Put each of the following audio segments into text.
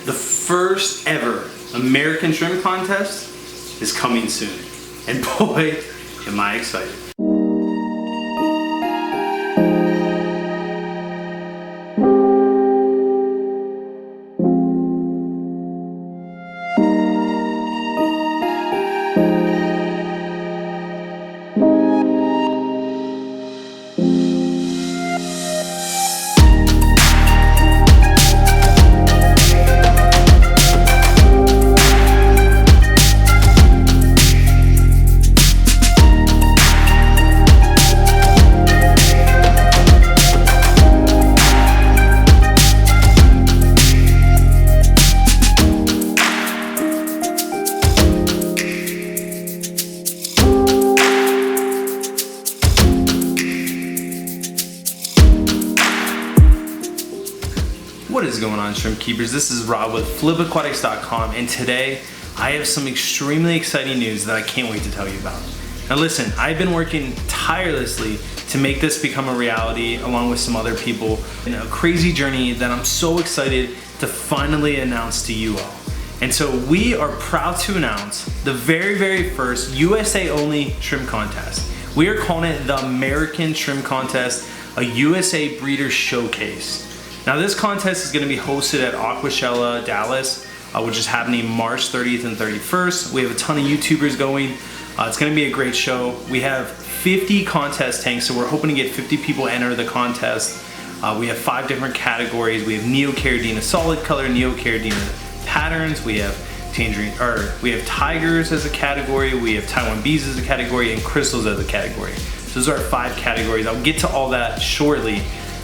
the first ever American shrimp contest is coming soon. And boy, am I excited. What is going on, shrimp keepers? This is Rob with flipaquatics.com, and today I have some extremely exciting news that I can't wait to tell you about. Now listen, I've been working tirelessly to make this become a reality along with some other people in a crazy journey that I'm so excited to finally announce to you all. And so we are proud to announce the very first USA only shrimp contest. We are calling it the American Shrimp Contest, a USA Breeder Showcase. Now this contest is going to be hosted at Aquashella-Dallas, which is happening March 30th and 31st. We have a ton of YouTubers going. It's going to be a great show. We have 50 contest tanks, so we're hoping to get 50 people enter the contest. We have 5 different categories. We have Neocaridina solid color, Neocaridina patterns. We have tigers as a category. We have Taiwan bees as a category, and crystals as a category. So those are our 5 categories. I'll get to all that shortly.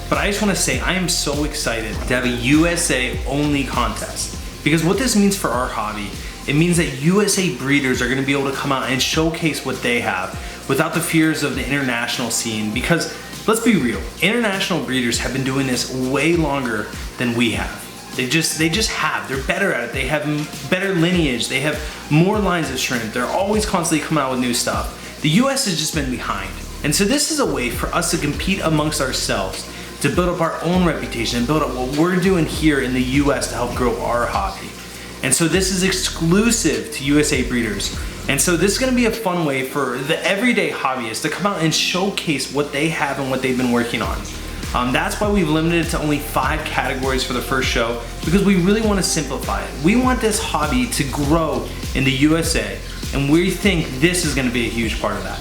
But I just want to say I am so excited to have a USA only contest, because what this means for our hobby, it means that USA breeders are going to be able to come out and showcase what they have without the fears of the international scene. Because let's be real, international breeders have been doing this way longer than we have. They just have. They're better at it. They have better lineage. They have more lines of shrimp. They're always constantly coming out with new stuff. The US has just been behind. And so this is a way for us to compete amongst ourselves, to build up our own reputation and build up what we're doing here in the US to help grow our hobby. And so this is exclusive to USA breeders. And so this is gonna be a fun way for the everyday hobbyist to come out and showcase what they have and what they've been working on. That's why we've limited it to only 5 categories for the first show, because we really wanna simplify it. We want this hobby to grow in the USA, and we think this is gonna be a huge part of that.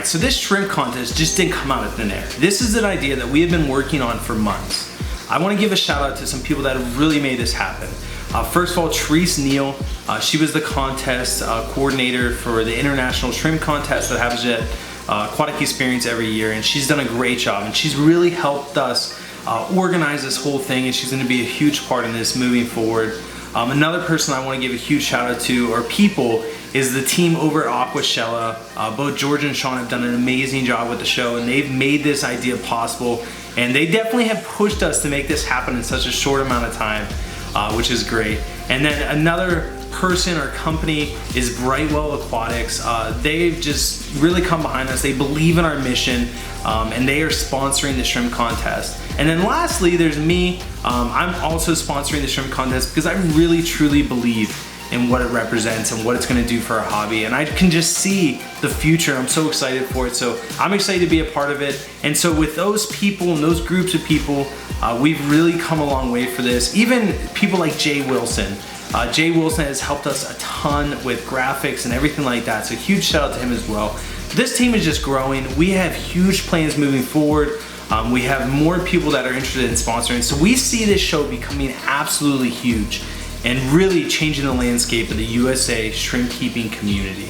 So this shrimp contest just didn't come out of thin air. This is an idea that we have been working on for months. I want to give a shout out to some people that have really made this happen. First of all, Therese Neal, she was the contest coordinator for the International Shrimp Contest that happens at Aquatic Experience every year, and she's done a great job, and she's really helped us organize this whole thing, and she's going to be a huge part in this moving forward. Another person I want to give a huge shout out to, or people, is the team over at Aquashella. Both George and Sean have done an amazing job with the show, and they've made this idea possible, and they definitely have pushed us to make this happen in such a short amount of time, which is great. And then another person or company is Brightwell Aquatics. They've just really come behind us. They believe in our mission, and they are sponsoring the shrimp contest. And then lastly, there's me. I'm also sponsoring the shrimp contest because I really truly believe and what it represents and what it's going to do for our hobby. And I can just see the future. I'm so excited for it. So I'm excited to be a part of it. And so with those people and those groups of people, we've really come a long way for this. Even people like Jay Wilson. Jay Wilson has helped us a ton with graphics and everything like that. So huge shout out to him as well. This team is just growing. We have huge plans moving forward. We have more people that are interested in sponsoring. So we see this show becoming absolutely huge and really changing the landscape of the USA shrimp keeping community.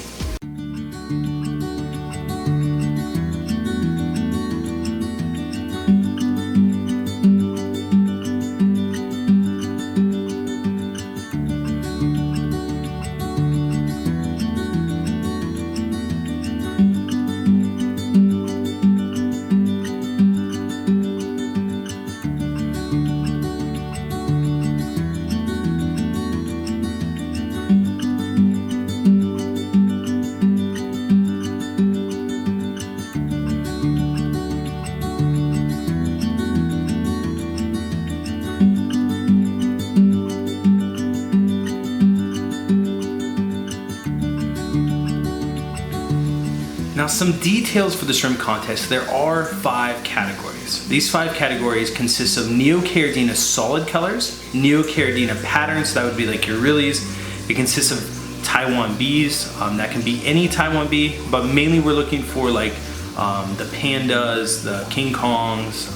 Now some details for the shrimp contest. There are 5 categories. These 5 categories consist of Neocaridina solid colors, Neocaridina patterns, so that would be like your Rillies. It consists of Taiwan bees, that can be any Taiwan bee, but mainly we're looking for like the pandas, the King Kongs,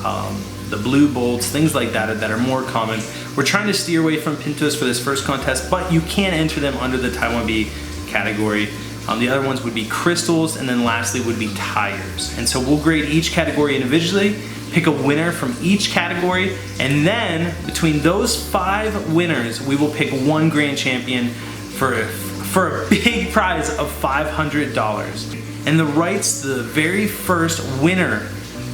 the blue bolts, things like that that are more common. We're trying to steer away from pintos for this first contest, but you can enter them under the Taiwan bee category. The other ones would be crystals, and then lastly would be tires. And so we'll grade each category individually, pick a winner from each category, and then between those 5 winners, we will pick one grand champion for a big prize of $500. And the rights to the very first winner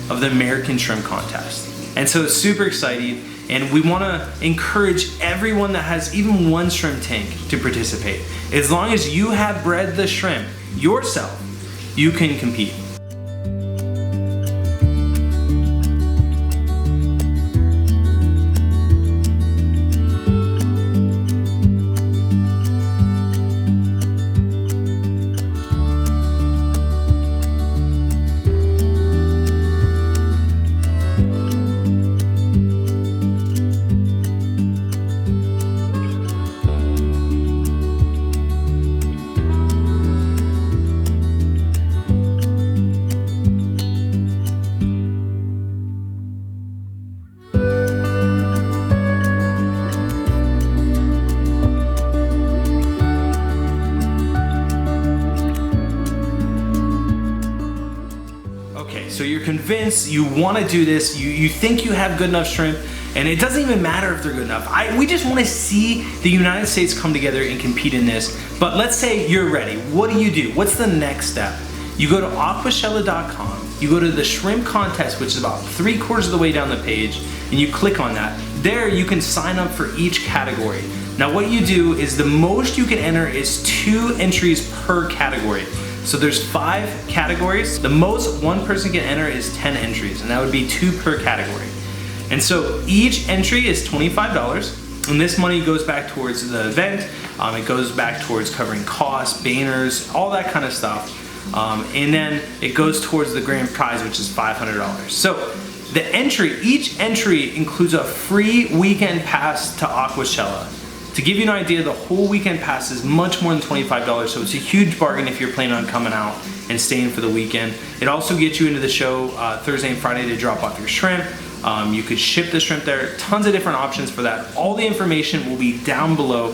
of the American Shrimp Contest. And so it's super exciting. And we want to encourage everyone that has even one shrimp tank to participate. As long as you have bred the shrimp yourself, you can compete. So you're convinced, you want to do this, you think you have good enough shrimp, and it doesn't even matter if they're good enough. We just want to see the United States come together and compete in this. But let's say you're ready. What do? What's the next step? You go to aquashella.com, you go to the shrimp contest, which is about 3/4 of the way down the page, and you click on that. There you can sign up for each category. Now what you do is the most you can enter is 2 entries per category. So there's 5 categories. The most one person can enter is 10 entries, and that would be 2 per category. And so each entry is $25, and this money goes back towards the event. It goes back towards covering costs, banners, all that kind of stuff. And then it goes towards the grand prize, which is $500. So each entry includes a free weekend pass to Aquashella. To give you an idea, the whole weekend pass is much more than $25, so it's a huge bargain if you're planning on coming out and staying for the weekend. It also gets you into the show Thursday and Friday to drop off your shrimp. You could ship the shrimp there. Tons of different options for that. All the information will be down below.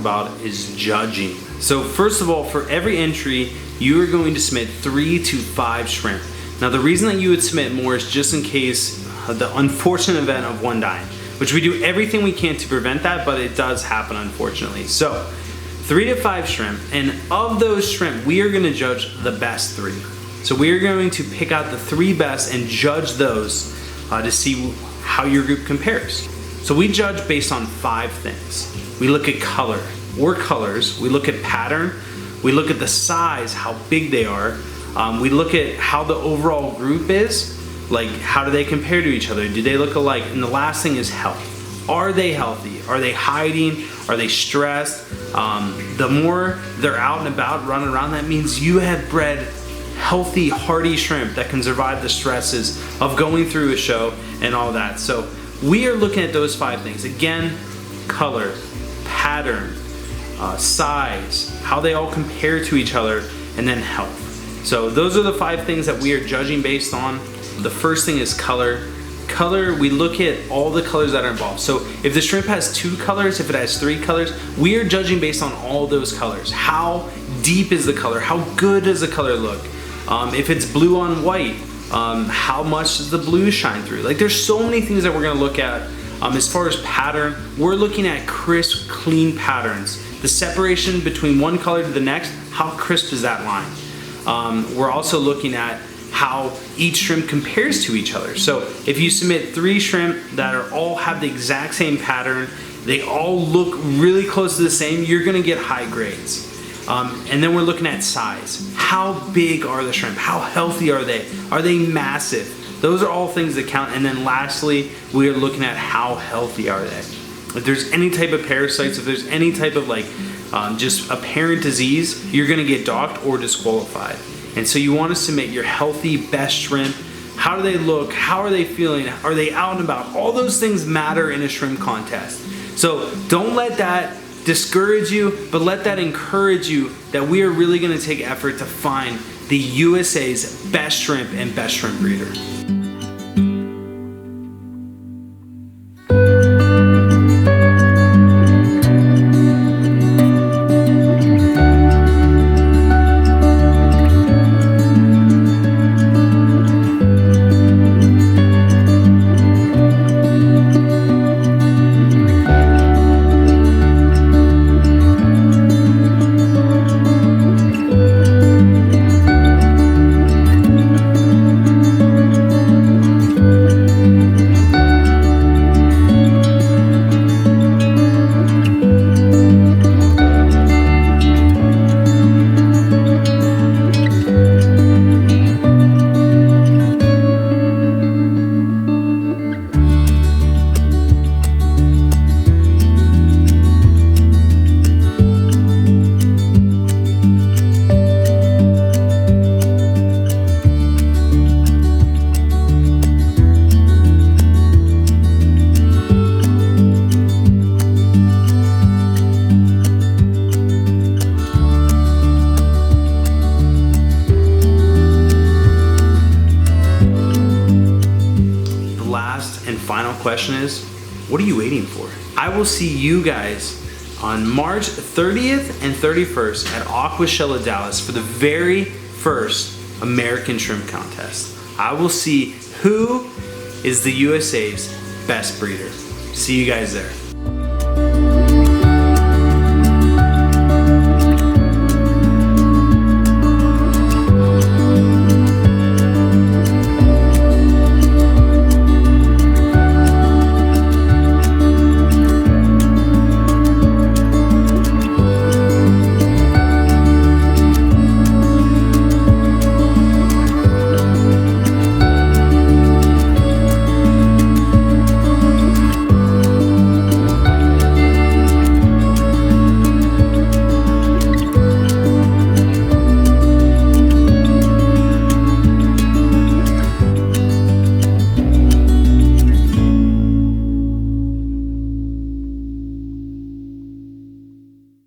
about is judging. So first of all, for every entry, you are going to submit 3 to 5 shrimp. Now the reason that you would submit more is just in case the unfortunate event of one dying, which we do everything we can to prevent that, but it does happen unfortunately. So 3 to 5 shrimp, and of those shrimp, we are gonna judge the best 3. So we are going to pick out the 3 best and judge those to see how your group compares. So we judge based on 5 things. We look at color or colors, we look at pattern, we look at the size, how big they are, we look at how the overall group is, like how do they compare to each other, do they look alike, and the last thing is health. Are they healthy? Are they hiding? Are they stressed? The more they're out and about running around, that means you have bred healthy, hardy shrimp that can survive the stresses of going through a show and all that. So we are looking at those 5 things. Again, color, pattern, size, how they all compare to each other, and then health. So those are the 5 things that we are judging based on. The first thing is color. Color, we look at all the colors that are involved. So if the shrimp has 2 colors, if it has 3 colors, we are judging based on all those colors. How deep is the color? How good does the color look? If it's blue on white, how much does the blue shine through? Like there's so many things that we're gonna look at. As far as pattern, we're looking at crisp, clean patterns. The separation between one color to the next, how crisp is that line? We're also looking at how each shrimp compares to each other. So if you submit 3 shrimp that are all have the exact same pattern, they all look really close to the same, you're gonna get high grades. And then we're looking at size. How big are the shrimp? How healthy are they? Are they massive? Those are all things that count. And then lastly, we are looking at how healthy are they? If there's any type of parasites, if there's any type of like just apparent disease, you're gonna get docked or disqualified. And so you wanna submit your healthy best shrimp. How do they look? How are they feeling? Are they out and about? All those things matter in a shrimp contest. So don't let that discourage you, but let that encourage you that we are really gonna take effort to find the USA's best shrimp and best shrimp breeder. Final question is, what are you waiting for? I will see you guys on March 30th and 31st at Aquashella-Dallas for the very first American Shrimp Contest. I will see who is the USA's best breeder. See you guys there.